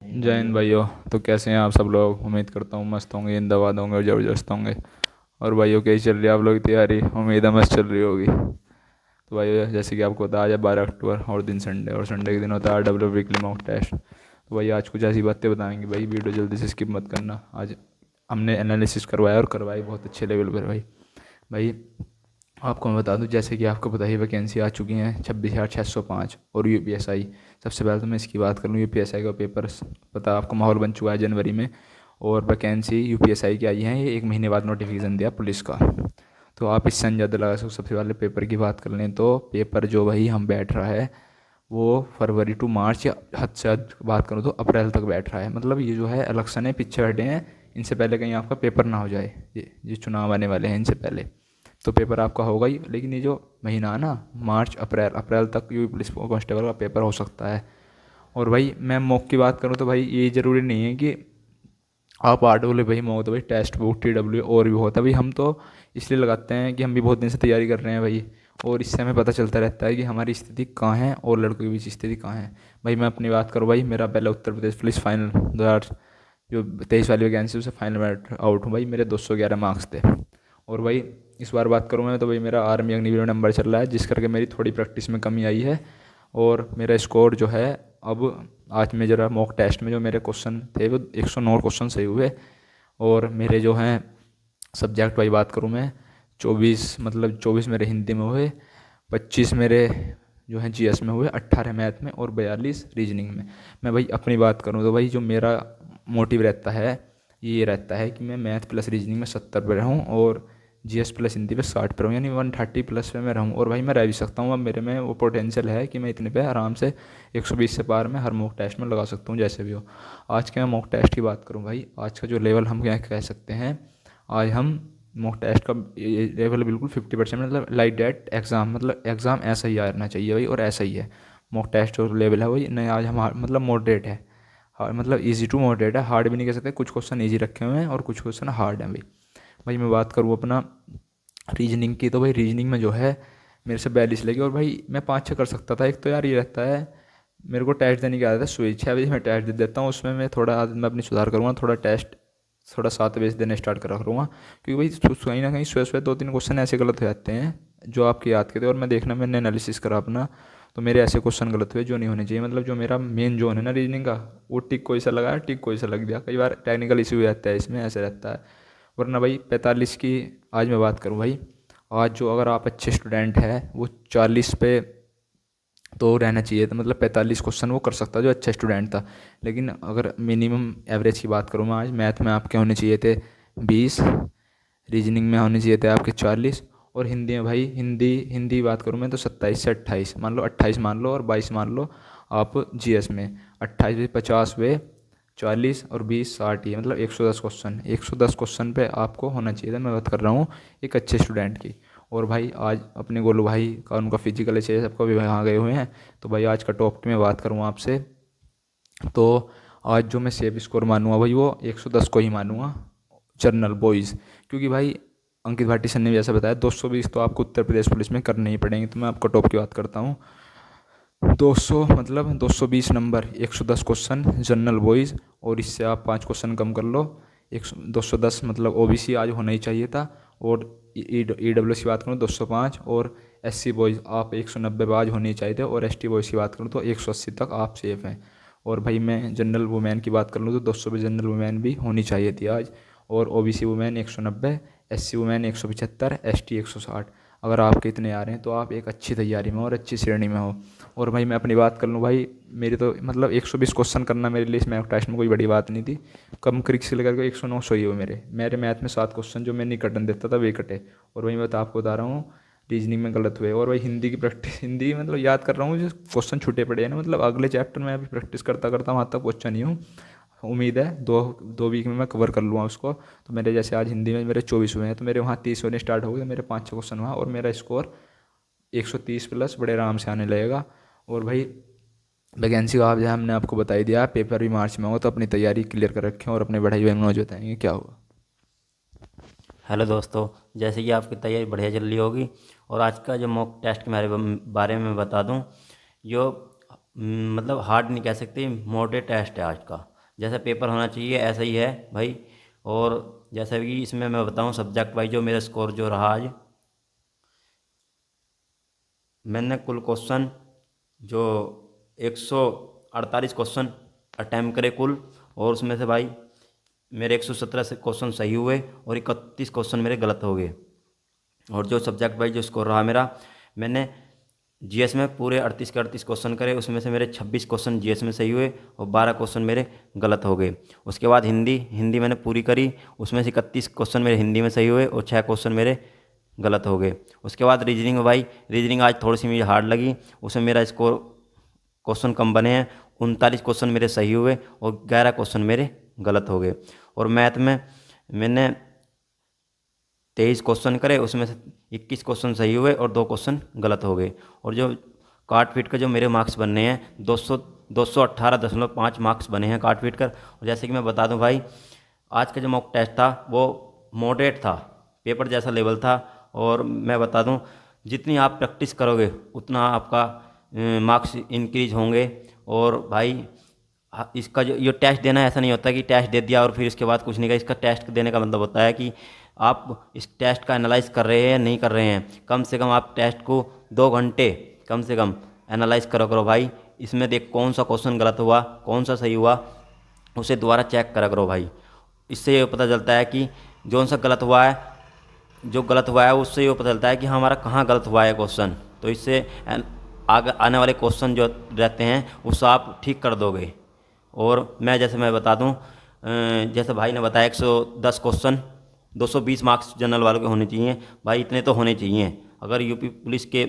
जय हिंद भाइयों। तो कैसे हैं आप सब लोग? उम्मीद करता हूँ मस्त होंगे, जिंदाबाद होंगे और ज़बरदस्त होंगे। और भाइयों कैसी चल रही है आप लोग की तैयारी? उम्मीद है मस्त चल रही होगी। तो भाइयों जैसे कि आपको पता आज है 12 अक्टूबर और दिन संडे, और संडे के दिन होता है RW वीकली मॉक टेस्ट। तो भाई आज कुछ ऐसी बातें बताएंगे भाई, वीडियो जल्दी से स्किप मत करना। आज हमने एनालिसिस करवाया और करवाई बहुत अच्छे लेवल पर भाई। भाई आपको मैं बता दूं, जैसे कि आपको पता ही वैकेंसी आ चुकी हैं 26,605 और UPSI। सबसे पहले तो मैं इसकी बात करूँ, UPSI का पेपर पता आपको माहौल बन चुका है जनवरी में। और वैकेंसी UPSI की आई है, ये 1 महीने बाद नोटिफिकेशन दिया पुलिस का। तो आप इससे अंदाज़ा लगा सकते हो। सबसे पहले पेपर की बात कर लें तो पेपर जो भाई हम बैठ रहा है वो फरवरी टू मार्च, या हद से हद बात करूँ तो अप्रैल तक बैठ रहा है। मतलब ये जो है इलेक्शन है, पीछे बैठे हैं, इनसे पहले कहीं आपका पेपर ना हो जाए। ये चुनाव आने वाले हैं, इनसे पहले तो पेपर आपका होगा ही। लेकिन ये जो महीना है ना, मार्च अप्रैल, अप्रैल तक यूपी पुलिस कांस्टेबल का पेपर हो सकता है। और भाई मैं मॉक की बात करूँ तो भाई ये ज़रूरी नहीं है कि आप आर्ट बोले भाई मॉक, तो भाई टेस्ट बुक TW और भी होता है भाई। हम तो इसलिए लगाते हैं कि हम भी बहुत दिन से तैयारी कर रहे हैं भाई, और इससे हमें पता चलता रहता है कि हमारी स्थिति कहाँ है और लड़कों की बीच स्थिति कहाँ है। भाई मैं अपनी बात करूँ भाई, मेरा पहले उत्तर प्रदेश पुलिस फाइनल 2023 वाली वैकेंसी उससे फाइनल में आउट हूँ भाई। मेरे 211 मार्क्स थे। और भाई इस बार बात करूँ मैं तो भाई मेरा आर्मी अग्निवीर नंबर चल रहा है, जिस करके मेरी थोड़ी प्रैक्टिस में कमी आई है। और मेरा स्कोर जो है अब, आज में ज़रा मॉक टेस्ट में जो मेरे क्वेश्चन थे वो 109 क्वेश्चन सही हुए। और मेरे जो हैं सब्जेक्ट वाइज बात करूँ मैं, 24 मेरे हिंदी में हुए, 25 मेरे जो हैं GS में हुए, 18 मैथ में और 42 रीजनिंग में। मैं भाई अपनी बात करूँ तो भाई जो मेरा मोटिव रहता है ये रहता है कि मैं मैथ प्लस रीजनिंग में 70 पे रहूँ और GS प्लस हिंदी पे 60 पे रहूँ, यानी 130 प्लस पे मैं रहूँ। और भाई मैं रह भी सकता हूँ, अब मेरे में वो पोटेंशियल है कि मैं इतने पे आराम से 120 से पार में हर मॉक टेस्ट में लगा सकता हूँ जैसे भी हो। आज के मैं मॉक टेस्ट की बात करूँ भाई, आज का जो लेवल हम क्या कह सकते हैं, आज हम मॉक टेस्ट का लेवल बिल्कुल 50%, मतलब लाइक डेट एग्ज़ाम, मतलब एग्ज़ाम ऐसा ही आना चाहिए भाई, और ऐसा ही है। मॉक टेस्ट जो लेवल है वही नहीं, आज हम मतलब मॉडरेट है। हार्ड मतलब इजी टू मॉडरेट है, हार्ड भी नहीं कह सकते। कुछ क्वेश्चन इजी रखे हुए हैं और कुछ क्वेश्चन हार्ड हैं भाई। भाई मैं बात करूँ अपना रीजनिंग की, तो भाई रीजनिंग में जो है मेरे से 42 लगी, और भाई मैं 5-6 कर सकता था। एक तो यार ये रहता है, मेरे को टेस्ट देने की आदत है, सुबह 6 बजे मैं टेस्ट दे देता हूँ। उसमें मैं थोड़ा आदत में अपनी सुधार करूँगा, थोड़ा टेस्ट थोड़ा 7 बजे से देना स्टार्ट करा करूँगा। क्योंकि भाई कहीं ना कहीं सुबह सुबह 2-3 क्वेश्चन ऐसे गलत हो जाते हैं जो आपके याद के थे, और मैं देखना, मैंने एनालिसिस करा अपना, तो मेरे ऐसे क्वेश्चन गलत हुए जो नहीं होने चाहिए। मतलब जो मेरा मेन जोन है ना रीजनिंग का, वो टिक कोई सा लगा, टिक कोई सा लग गया। कई बार टेक्निकल इशू हो जाता है इसमें, ऐसे रहता है। वरना भाई 45 की आज मैं बात करूँ भाई, आज जो अगर आप अच्छे स्टूडेंट हैं वो 40 पे तो रहना चाहिए था। मतलब 45 क्वेश्चन वो कर सकता जो अच्छा स्टूडेंट था। लेकिन अगर मिनिमम एवरेज की बात करूँ मैं, आज मैथ में आपके होने चाहिए थे 20, रीजनिंग में होने चाहिए थे आपके 40, और हिंदी में भाई, हिंदी बात करूँ मैं तो 27 से 28 मान लो, 28 मान लो और 22 मान लो आप GS में। 28 पे 50 वे 40 और 20 60 ही, मतलब 110 क्वेश्चन, 110 क्वेश्चन पे आपको होना चाहिए था। मैं बात कर रहा हूँ एक अच्छे स्टूडेंट की। और भाई आज अपने गोलू भाई का, उनका फिजिकल अच्छे है, सबका भी वहाँ गए हुए हैं। तो भाई आज का टॉप की मैं बात करूँ आपसे, तो आज जो मैं सेफ स्कोर मानूंगा भाई वो 110 को ही मानूंगा, जनरल बॉयज़। क्योंकि भाई अंकित भाटी सर ने भी ऐसा बताया 220 तो आपको उत्तर प्रदेश पुलिस में करने ही पड़ेंगे। तो मैं आपको टॉप की बात करता हूँ, 200 मतलब 220 नंबर, 110 क्वेश्चन जनरल बॉयज़, और इससे आप 5 क्वेश्चन कम कर लो, 210 मतलब OBC आज होना ही चाहिए था। और EWS की बात करूँ 205, और SC बॉयज़ आप 190 पे आज होने ही चाहिए थे, और ST बॉयज़ की बात करूँ तो 180 तक आप सेफ हैं। और भाई मैं जनरल वुमेन की बात कर लूँ तो 200 पे जनरल वुमेन भी होनी चाहिए थी आज, और OBC women 190, SC women 175, ST 160। अगर आपके इतने आ रहे हैं तो आप एक अच्छी तैयारी में और अच्छी श्रेणी में हो। और भाई मैं अपनी बात कर लूँ भाई, मेरी तो मतलब 120 क्वेश्चन करना मेरे लिए इस मैथ टेस्ट में कोई बड़ी बात नहीं थी। कम क्रिक से लेकर के 109 सही हो मेरे मेरे मैथ में 7 क्वेश्चन जो मैं नहीं कटन देता था वे कटे। और वही मैं तो आपको बता रहा हूँ, रीजनिंग में गलत हुए। और भाई हिंदी की प्रैक्टिस, हिंदी मतलब याद कर रहा हूँ, जो क्वेश्चन छूटे पड़े हैं ना, मतलब अगले चैप्टर में अभी प्रैक्टिस करता करता वहाँ तक पहुँचा नहीं हूँ। उम्मीद है दो दो वीक में मैं कवर कर लूँगा उसको। तो मेरे जैसे आज हिंदी में मेरे 24 हुए हैं, तो मेरे वहाँ 30 होने स्टार्ट हो गए, मेरे 5-6 क्वेश्चन वहाँ, और मेरा स्कोर 130 प्लस बड़े आराम से आने लगेगा। और भाई वैकेंसी का आप, जहाँ हमने आपको बता ही दिया, पेपर भी मार्च में होगा, तो अपनी तैयारी क्लियर कर रखें और अपने बढ़ाई बहनों जो बताएंगे क्या होगा। हेलो दोस्तों। जैसे कि आपकी तैयारी बढ़िया चल रही होगी, और आज का जो मॉक टेस्ट के बारे में मैं बता दूं, जो मतलब हार्ड नहीं कह सकते, मॉडरेट टेस्ट है आज का। जैसा पेपर होना चाहिए ऐसा ही है भाई। और जैसा कि इसमें मैं बताऊं सब्जेक्ट वाइज जो मेरा स्कोर जो रहा आज, मैंने कुल क्वेश्चन जो 148 क्वेश्चन अटैम्प्ट करे कुल, और उसमें से भाई मेरे 117 से क्वेश्चन सही हुए और 31 क्वेश्चन मेरे गलत हो गए। और जो सब्जेक्ट वाइज जो स्कोर रहा मेरा, मैंने जीएस में पूरे 38 के 38 क्वेश्चन करे, उसमें से मेरे 26 क्वेश्चन जीएस में सही हुए और 12 क्वेश्चन मेरे गलत हो गए। उसके बाद हिंदी मैंने पूरी करी, उसमें से 31 क्वेश्चन मेरे हिंदी में सही हुए और 6 क्वेश्चन मेरे गलत हो गए। उसके बाद रीजनिंग में भाई, रीजनिंग आज थोड़ी सी मुझे हार्ड लगी, उसमें मेरा स्कोर क्वेश्चन कम बने हैं, 39 क्वेश्चन मेरे सही हुए और 11 क्वेश्चन मेरे गलत हो गए। और मैथ में मैंने 23 क्वेश्चन करे, उसमें से 21 क्वेश्चन सही हुए और 2 क्वेश्चन गलत हो गए। और जो काट पीट कर जो मेरे मार्क्स बनने हैं 218.5 मार्क्स बने हैं काट पीट कर। और जैसे कि मैं बता दूं भाई, आज का जो मॉक टेस्ट था वो मॉडरेट था, पेपर जैसा लेवल था। और मैं बता दूं, जितनी आप प्रैक्टिस करोगे उतना आपका मार्क्स इंक्रीज होंगे। और भाई इसका जो ये टेस्ट देना ऐसा नहीं होता कि टेस्ट दे दिया और फिर इसके बाद कुछ नहीं कहा। इसका टेस्ट देने का मतलब होता है कि आप इस टेस्ट का एनालाइज कर रहे हैं नहीं कर रहे हैं। कम से कम आप टेस्ट को 2 घंटे कम से कम एनालाइज करो भाई। इसमें देख कौन सा क्वेश्चन गलत हुआ कौन सा सही हुआ, उसे दोबारा चेक करो भाई। इससे ये पता चलता है कि जो सा गलत हुआ है, जो गलत हुआ है उससे ये पता चलता है कि हमारा कहाँ गलत हुआ है क्वेश्चन। तो इससे आगे आने वाले क्वेश्चन जो रहते हैं उससे आप ठीक कर दोगे। और मैं बता दूं, जैसे भाई ने बताया 110 क्वेश्चन 220 मार्क्स जनरल वालों के होने चाहिए भाई, इतने तो होने चाहिए। अगर यूपी पुलिस के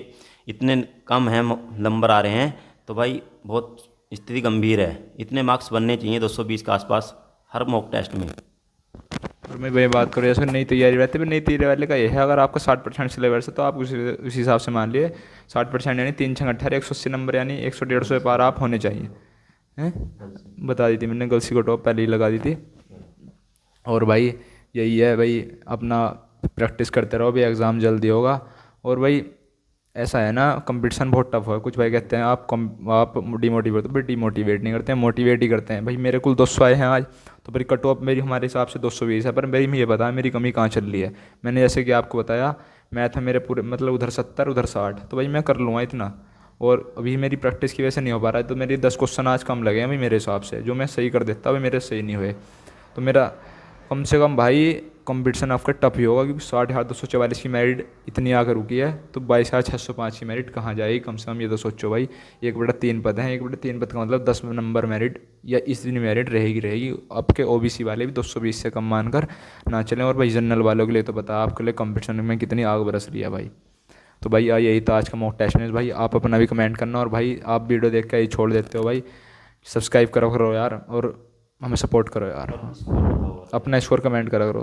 इतने कम हैं नंबर आ रहे हैं तो भाई बहुत स्थिति गंभीर है। इतने मार्क्स बनने चाहिए 220 के आसपास हर मॉक टेस्ट में। और मैं वही बात करूँ, जैसे नई तैयारी रहती है, नई तैयारी वाले का ये है, अगर आपका 60% सिलेबस है तो आप उसी हिसाब से मान लिए 60% यानी 3 छंग 18 180 नंबर यानी 100-150 पार आप होने चाहिए हैं। बता दी थी मैंने, गलसी को टॉप पहले ही लगा दी थी। और भाई यही है भाई, अपना प्रैक्टिस करते रहो, भाई एग्ज़ाम जल्दी होगा। और भाई ऐसा है ना, कंपटीशन बहुत टफ है। कुछ भाई कहते हैं आप डिमोटिवेट, तो भाई डिमोटिवेट नहीं करते हैं, मोटिवेट ही करते हैं। भाई मेरे कुल 200 आए हैं आज, तो भाई कट ऑफ मेरी हमारे हिसाब से 220 है, पर मेरी मुझे पता है मेरी कमी कहाँ चल रही है। मैंने जैसे कि आपको बताया, मैथ है मेरे पूरे मतलब उधर 70 उधर 60, तो भाई मैं कर लूँगा इतना। और अभी मेरी प्रैक्टिस की वजह से नहीं हो पा रहा है, तो मेरे 10 क्वेश्चन आज कम लगे हैं भाई मेरे हिसाब से, जो मैं सही कर देता भाई मेरे सही नहीं हुए। तो मेरा कम से कम भाई कंपटीशन आपका टफ ही होगा, क्योंकि 60,244 की मेरिट इतनी आकर रुकी है, तो 22,605 की मेरिट कहाँ जाएगी कम से कम, ये तो सोचो भाई। 1/3 पद हैं, 1/3 पद का मतलब 10 नंबर मेरिट या इस दिन मेरिट रहेगी। आपके ओबीसी वाले भी 220 से कम मानकर ना चलें। और भाई जनरल वालों के लिए तो पता आपके लिए कंपटीशन में कितनी आग बरस रही है भाई। तो भाई यही था आज का मॉक टेस्ट में। भाई आप अपना भी कमेंट करना, और भाई आप वीडियो देख के ही छोड़ देते हो भाई, सब्सक्राइब करो यार, और हमें सपोर्ट करो यार, अपना स्कोर कमेंट करा करो।